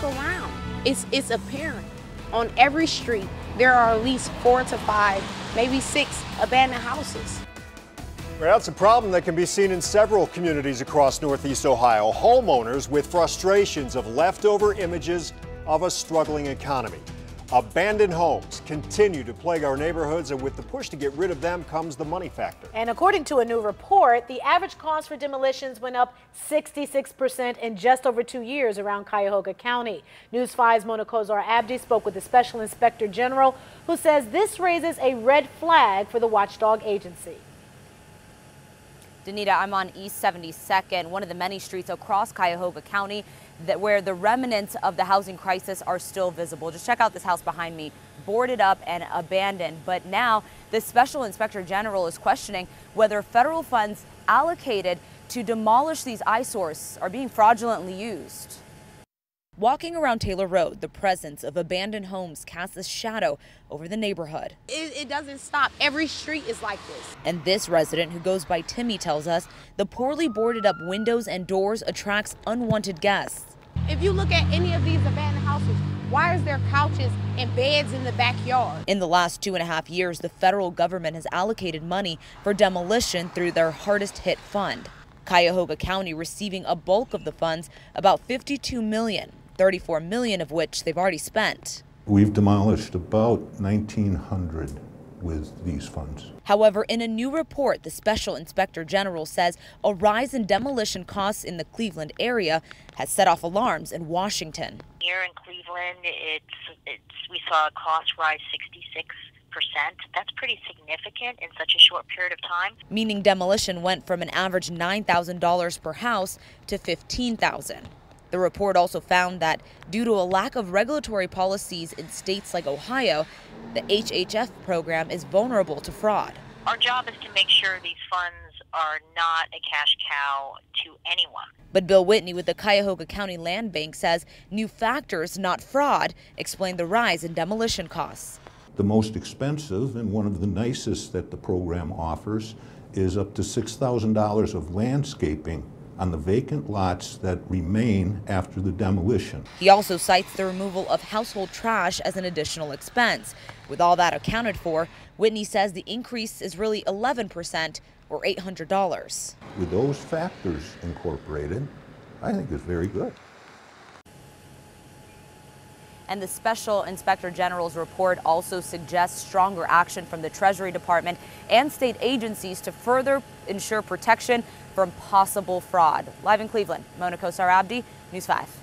look around, it's apparent. On every street, there are at least 4 to 5, maybe 6 abandoned houses. Well, it's a problem that can be seen in several communities across Northeast Ohio. Homeowners with frustrations of leftover images of a struggling economy. Abandoned homes continue to plague our neighborhoods, and with the push to get rid of them comes the money factor. And according to a new report, the average cost for demolitions went up 66% in just over 2 years around Cuyahoga County. News 5's Mona Kozar-Abdi spoke with the Special Inspector General, who says this raises a red flag for the watchdog agency. Danita, I'm on East 72nd, one of the many streets across Cuyahoga County where the remnants of the housing crisis are still visible. Just check out this house behind me, boarded up and abandoned. But now the Special Inspector General is questioning whether federal funds allocated to demolish these eyesores are being fraudulently used. Walking around Taylor Road, the presence of abandoned homes casts a shadow over the neighborhood. It doesn't stop. Every street is like this. And this resident, who goes by Timmy, tells us the poorly boarded up windows and doors attracts unwanted guests. If you look at any of these abandoned houses, why is there couches and beds in the backyard? In the last 2.5 years, the federal government has allocated money for demolition through their hardest hit fund. Cuyahoga County receiving a bulk of the funds, about $52 million. 34 million of which they've already spent. We've demolished about 1,900 with these funds. However, in a new report, the Special Inspector General says a rise in demolition costs in the Cleveland area has set off alarms in Washington. Here in Cleveland, we saw a cost rise 66%. That's pretty significant in such a short period of time. Meaning demolition went from an average $9,000 per house to $15,000. The report also found that due to a lack of regulatory policies in states like Ohio, the HHF program is vulnerable to fraud. Our job is to make sure these funds are not a cash cow to anyone. But Bill Whitney with the Cuyahoga County Land Bank says new factors, not fraud, explain the rise in demolition costs. The most expensive and one of the nicest that the program offers is up to $6,000 of landscaping on the vacant lots that remain after the demolition. He also cites the removal of household trash as an additional expense. With all that accounted for, Whitney says the increase is really 11% or $800. With those factors incorporated, I think it's very good. And the Special Inspector General's report also suggests stronger action from the Treasury Department and state agencies to further ensure protection from possible fraud. Live in Cleveland, Mona Kozar-Abdi, News 5.